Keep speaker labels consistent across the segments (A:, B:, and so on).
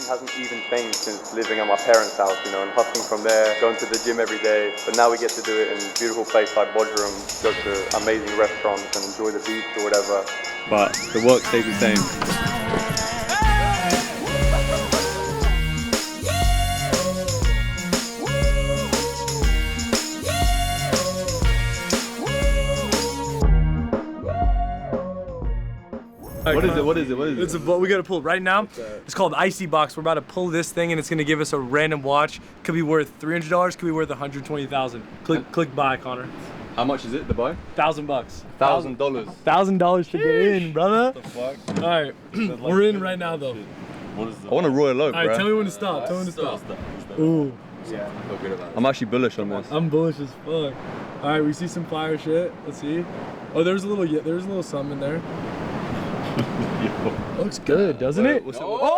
A: routine hasn't even changed since living at my parents' house, you know, and hustling from there, going to the gym every day. But now we get to do it in a beautiful place like Bodrum, go to amazing restaurants and enjoy the beach or whatever. But the work stays the same.
B: Right, what is it?
C: It's a boat we gotta pull right now. It's called Icy Box. We're about to pull this thing and it's gonna give us a random watch. Could be worth $300, could be worth $120,000. Click buy, Connor.
B: How much is it to buy?
C: $1,000.
B: $1,000.
C: $1,000 to get in, brother.
B: What the fuck?
C: All right, we're in right now though.
B: What is it? I want a royal oak,
C: All right, tell me when to stop. Tell me when to stop. Ooh.
B: Yeah, I'm actually bullish on this.
C: I'm bullish as fuck. All right, we see some fire shit. Let's see. Oh, there's a little something in there. Looks good, doesn't it? Oh!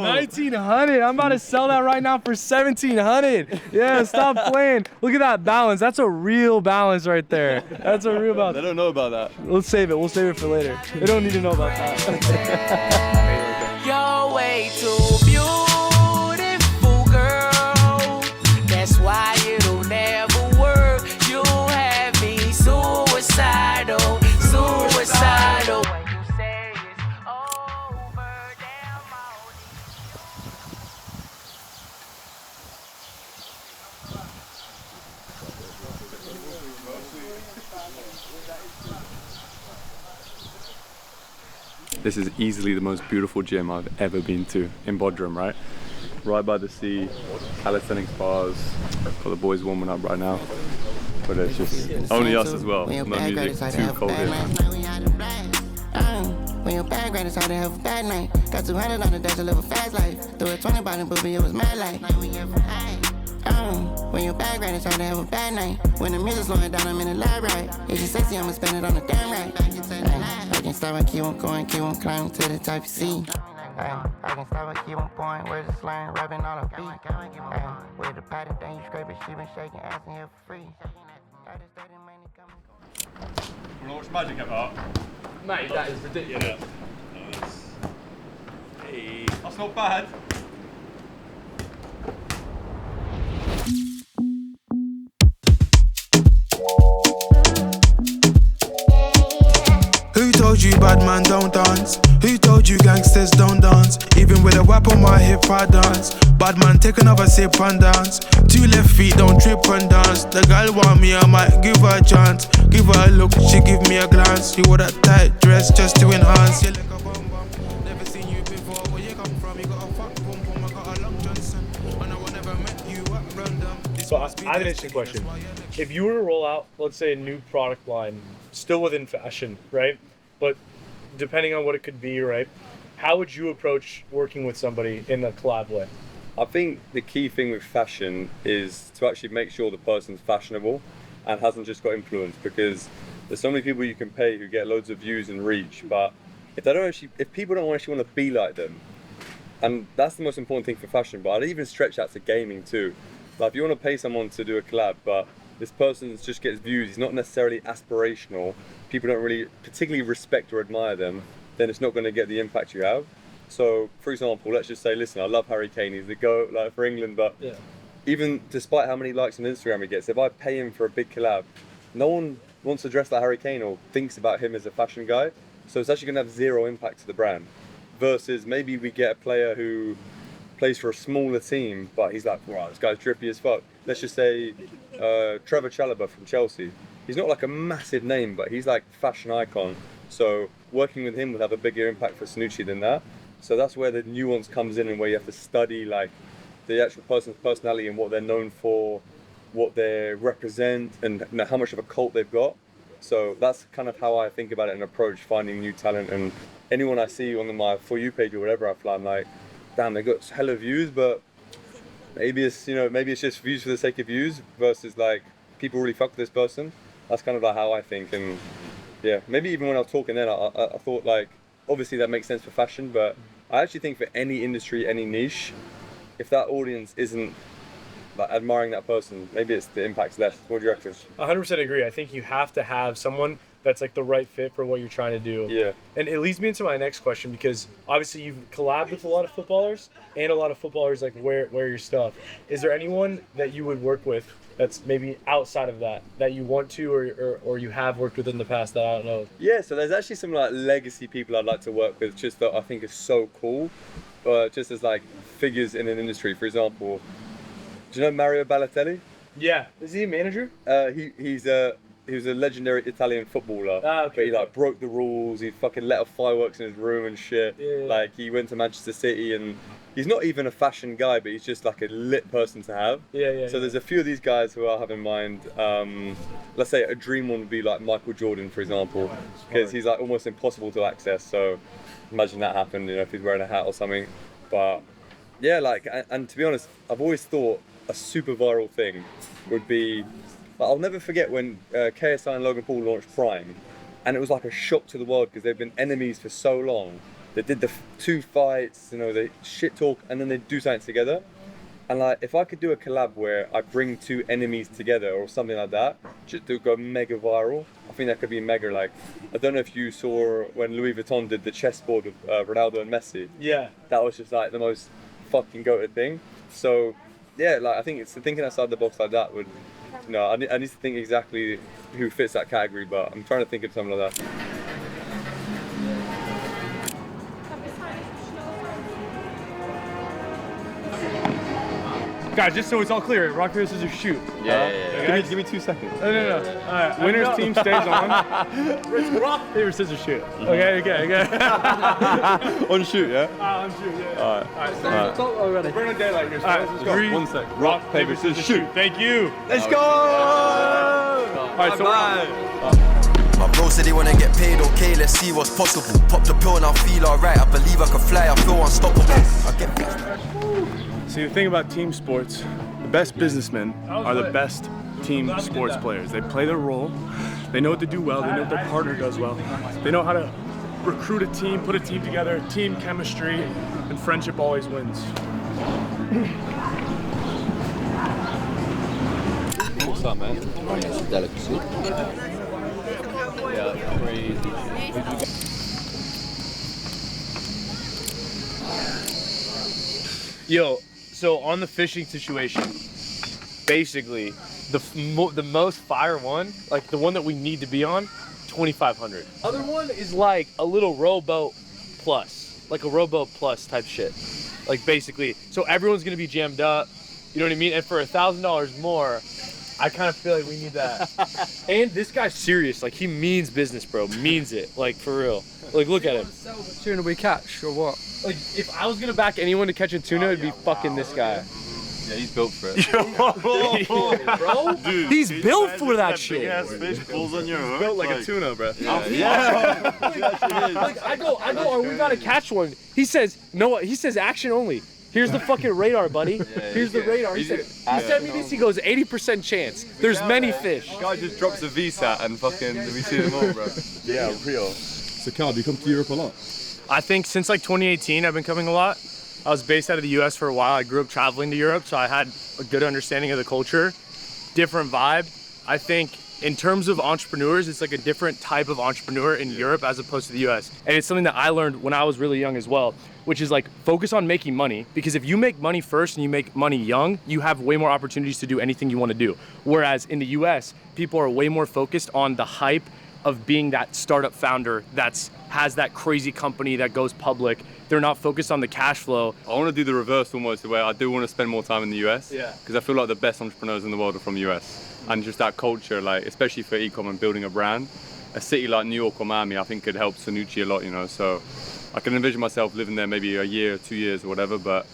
C: 1900. I'm about to sell that right now for 1700. Yeah, stop playing. Look at that balance. That's a real balance right there. That's a real balance.
B: They don't know about that.
C: Let's save it. We'll save it for later. They don't need to know about that.
D: You're way too beautiful, girl. That's why it'll never work. You have me suicidal. Suicidal. When you say it's over, damn all
A: This is easily the most beautiful gym I've ever been to in Bodrum, right? Right by the sea, calisthenics bars. Got the boys warming up right now. But it's just only us as well. No music, too cold here.
E: When your bag right, it's hard to have a bad night. Got 200 on the dash to live a fast life. Threw a 20 by the booby, it was mad like. When your bag right, it's hard to have a bad night. When the music's slowing down, I'm in the lab right. If you sexy, I'ma spend it on the damn right. I can stop, I keep on going, keep on climbing to the top you see. I can stop, I keep on pouring, where's the slang, rapping on a beat. With the pattern, then you scrape it, she been shaking, asking here for free.
B: Wanna watch magic about?
C: Mate, that is ridiculous.
B: Hey, that's not bad.
F: Who told you bad man don't dance? Who told you gangsters don't dance? Even with a whip on my hip I dance. Bad man take another sip and dance. 2 left feet don't trip and dance. The girl want me, I might give her a chance. Give her a look, she give me a glance. You wore that tight dress just to enhance. You like a bum bum. Never seen you before. Where you come from? You got a fuck boom boom. I got a long Johnson. I know I never met you at random.
C: So I have an interesting question. If you were to roll out, let's say, a new product line, still within fashion, right? But depending on what it could be, right? How would you approach working with somebody in a collab way?
A: I think the key thing with fashion is to actually make sure the person's fashionable and hasn't just got influence, because there's so many people you can pay who get loads of views and reach, but if people don't actually want to be like them, and that's the most important thing for fashion, but I'd even stretch that to gaming too. Like if you want to pay someone to do a collab, but this person just gets views, he's not necessarily aspirational, people don't really particularly respect or admire them, then it's not going to get the impact you have. So, for example, let's just say, listen, I love Harry Kane, he's the GOAT like, for England, but even despite how many likes on Instagram he gets, if I pay him for a big collab, no one wants to dress like Harry Kane or thinks about him as a fashion guy, so it's actually going to have zero impact to the brand. Versus maybe we get a player who plays for a smaller team, but he's like, wow, this guy's drippy as fuck. Let's just say Trevor Chalobah from Chelsea. He's not like a massive name, but he's like a fashion icon. So working with him would have a bigger impact for Cernucci than that. So that's where the nuance comes in, and where you have to study like the actual person's personality and what they're known for, what they represent, and you know, how much of a cult they've got. So that's kind of how I think about it and approach finding new talent. And anyone I see on my For You page or whatever I fly, I'm like, damn, they got hella views, but maybe it's just views for the sake of views versus like people really fuck with this person. That's kind of like how I think. And yeah, maybe even when I was talking then, I thought like, obviously that makes sense for fashion, but I actually think for any industry, any niche, if that audience isn't like admiring that person, maybe it's the impact's less. What do you reckon?
C: 100% agree. I think you have to have someone that's like the right fit for what you're trying to do.
A: Yeah.
C: And it leads me into my next question, because obviously you've collabed with a lot of footballers, and a lot of footballers like wear your stuff. Is there anyone that you would work with that's maybe outside of that you want to, or you have worked with in the past that I don't know?
A: Yeah, so there's actually some like legacy people I'd like to work with, just that I think is so cool, just as like figures in an industry. For example, do you know Mario Balotelli?
C: Yeah. Is he a manager?
A: He was a legendary Italian footballer.
C: Okay.
A: But he like broke the rules. He fucking let off fireworks in his room and shit.
C: Yeah.
A: Like he went to Manchester City, and he's not even a fashion guy, but he's just like a lit person to have.
C: Yeah.
A: So there's a few of these guys who I have in mind. Let's say a dream one would be like Michael Jordan, for example, because he's like almost impossible to access. So imagine that happened, if he's wearing a hat or something. But yeah, like, and to be honest, I've always thought a super viral thing would be, I'll never forget when KSI and Logan Paul launched Prime, and it was like a shock to the world because they've been enemies for so long. They did the 2 fights, they shit talk, and then they do something together. And like, if I could do a collab where I bring 2 enemies together or something like that, just to go mega viral, I think that could be mega. Like, I don't know if you saw when Louis Vuitton did the chessboard of Ronaldo and Messi.
C: Yeah.
A: That was just like the most fucking goated thing. So yeah, like I think it's thinking outside the box like that would, I need to think exactly who fits that category, but I'm trying to think of something like that.
C: Guys, just so it's all clear, rock, paper, scissors, shoot.
B: Yeah. Give me 2 seconds.
C: No. All right, winner's team stays on. It's rock, paper, scissors, shoot. Okay.
B: On shoot, yeah?
C: On shoot, yeah.
B: All right.
C: Already. We're in daylight here, so let's go.
B: 1 sec. Rock, paper, scissors, shoot.
C: Thank you.
B: Let's go!
C: All right, so
G: my bro said they wanna get paid, okay, let's see what's possible. Pop the pill and I feel alright, I believe I can fly, I feel unstoppable.
H: See, the thing about team sports, the best businessmen are the best team sports players. They play their role, they know what to do well, they know what their partner does well. They know how to recruit a team, put a team together, team chemistry, and friendship always wins.
B: What's up, man? Delicacy. Yeah, crazy.
C: Yo, so on the fishing situation, basically, the most fire one, like the one that we need to be on, 2,500. Other one is like a little rowboat plus, like a rowboat plus type shit. Like basically, so everyone's gonna be jammed up, you know what I mean? And for $1,000 more, I kind of feel like we need that. And this guy's serious, like he means business, bro, means it, like for real. Like look at him.
I: Tuna we catch or what?
C: Like if I was gonna back anyone to catch a tuna, it'd be fucking this guy.
B: Yeah, he's built for it.
C: Bro, dude, he's built for that shit.
B: Big ass fish pulls on your hook.
H: Built like a tuna, bro.
B: Yeah.
C: Like I go, oh, we gotta catch one. He says, no, he says action only. Here's the fucking radar, buddy. Here's the radar. He sent me this, he goes 80% chance. There's many fish.
B: Guy just drops a VSAT and fucking we see them all, bro.
H: Yeah, real.
B: So Cal, do you come to Europe a lot?
C: I think since like 2018, I've been coming a lot. I was based out of the US for a while. I grew up traveling to Europe, so I had a good understanding of the culture. Different vibe. I think in terms of entrepreneurs, it's like a different type of entrepreneur in Europe as opposed to the US. And it's something that I learned when I was really young as well, which is like focus on making money, because if you make money first and you make money young, you have way more opportunities to do anything you want to do. Whereas in the US, people are way more focused on the hype of being that startup founder has that crazy company that goes public. They're not focused on the cash flow.
B: I want to do the reverse almost, where I do want to spend more time in the US.
C: Yeah.
B: Because I feel like the best entrepreneurs in the world are from the US. And just that culture, like especially for e-com and building a brand, a city like New York or Miami, I think could help Cernucci a lot, So I can envision myself living there maybe a year, 2 years or whatever, but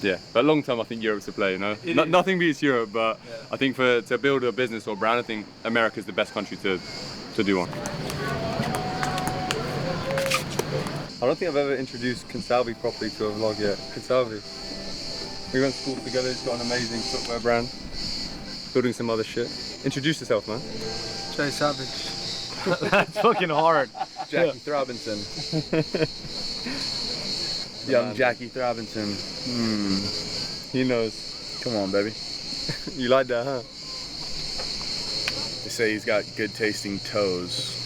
B: yeah. But long term, I think Europe's the play, Nothing beats Europe, but I think to build a business or brand, I think America's the best country to do one.
A: I don't think I've ever introduced Consalvi properly to a vlog yet. Consalvi. We went to school together, he's got an amazing footwear brand. Building some other shit. Introduce yourself, man.
I: Jay Savage.
C: That's fucking hard.
J: Jackie Throbinson. Young Jackie Throbinson.
A: He knows.
J: Come on, baby.
A: You like that, huh?
J: The
H: say he's got good tasting toes.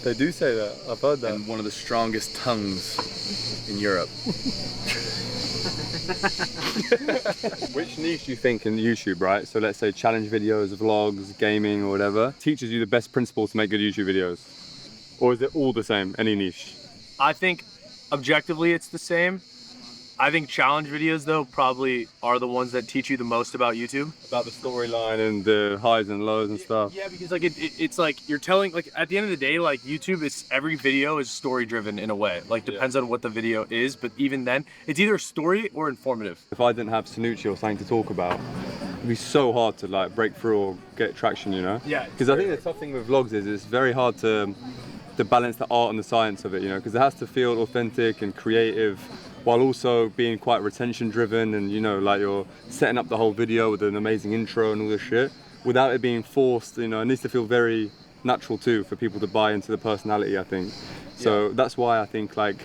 A: They do say that. I've heard that.
H: And one of the strongest tongues in Europe.
A: Which niche do you think in YouTube, right? So let's say challenge videos, vlogs, gaming or whatever, teaches you the best principles to make good YouTube videos? Or is it all the same, any niche?
C: I think objectively it's the same. I think challenge videos though probably are the ones that teach you the most about YouTube.
A: About the storyline and the highs and lows and stuff.
C: Yeah, because like it's like you're telling, like at the end of the day, like YouTube, every video is story driven in a way. Like depends on what the video is, but even then, it's either story or informative.
A: If I didn't have Cernucci or something to talk about, it'd be so hard to like break through or get traction, you know?
C: Yeah.
A: Because I think the tough thing with vlogs is it's very hard to balance the art and the science of it, you know? Because it has to feel authentic and creative, while also being quite retention driven, and you know, like you're setting up the whole video with an amazing intro and all this shit without it being forced, you know. It needs to feel very natural too for people to buy into the personality, I think. So that's why I think like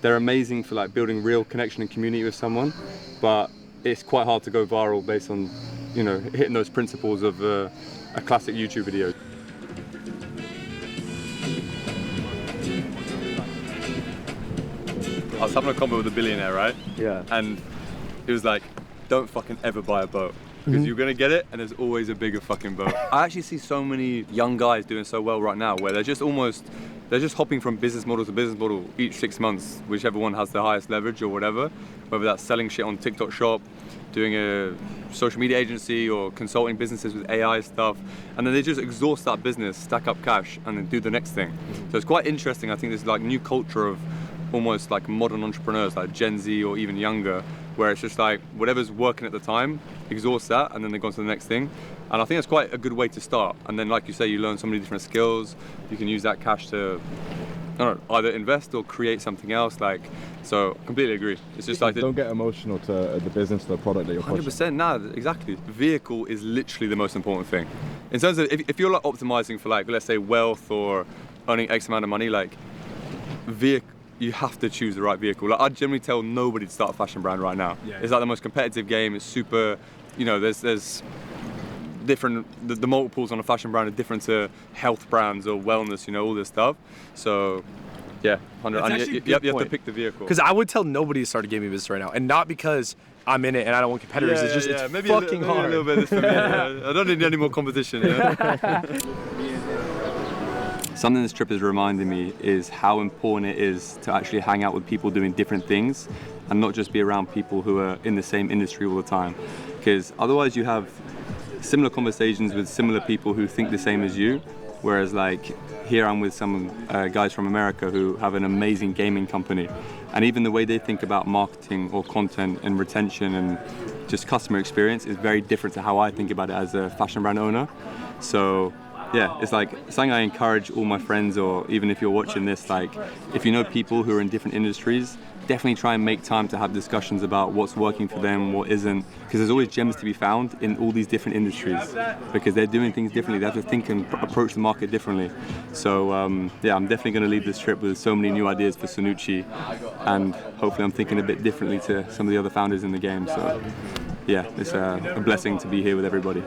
A: they're amazing for like building real connection and community with someone, but it's quite hard to go viral based on, you know, hitting those principles of a classic YouTube video.
B: I was having a convo with a billionaire, right?
A: Yeah.
B: And it was like, don't fucking ever buy a boat. Because you're gonna get it and there's always a bigger fucking boat. I actually see so many young guys doing so well right now where they're just hopping from business model to business model each 6 months, whichever one has the highest leverage or whatever. Whether that's selling shit on TikTok Shop, doing a social media agency or consulting businesses with AI stuff. And then they just exhaust that business, stack up cash and then do the next thing. So it's quite interesting. I think there's like new culture of almost like modern entrepreneurs like Gen Z or even younger, where it's just like whatever's working at the time, exhaust that and then they go on to the next thing. And I think that's quite a good way to start. And then like you say, you learn so many different skills. You can use that cash to, I don't know, either invest or create something else. Like, so completely agree. It's just like
K: don't get emotional to the business, the product that you're pushing.
B: 100%, nah, exactly. Vehicle is literally the most important thing. In terms of if you're like optimizing for like, let's say wealth or earning X amount of money, like vehicle, you have to choose the right vehicle. Like I generally tell nobody to start a fashion brand right now. Yeah, it's like the most competitive game. It's super, you know, there's different, the multiples on a fashion brand are different to health brands or wellness, you know, all this stuff. So yeah, 100, and you have to pick the vehicle.
C: Because I would tell nobody to start a gaming business right now, and not because I'm in it and I don't want competitors. It's just it's
B: maybe
C: fucking hard.
B: A little bit of this for me. I don't need any more competition. Yeah?
A: Something this trip is reminding me is how important it is to actually hang out with people doing different things and not just be around people who are in the same industry all the time. Because otherwise you have similar conversations with similar people who think the same as you, whereas like here I'm with some guys from America who have an amazing gaming company, and even the way they think about marketing or content and retention and just customer experience is very different to how I think about it as a fashion brand owner. So yeah, it's like something I encourage all my friends, or even if you're watching this, like if you know people who are in different industries, definitely try and make time to have discussions about what's working for them, what isn't, because there's always gems to be found in all these different industries because they're doing things differently. They have to think and approach the market differently. So yeah, I'm definitely going to leave this trip with so many new ideas for Cernucci, and hopefully I'm thinking a bit differently to some of the other founders in the game. So yeah, it's a blessing to be here with everybody.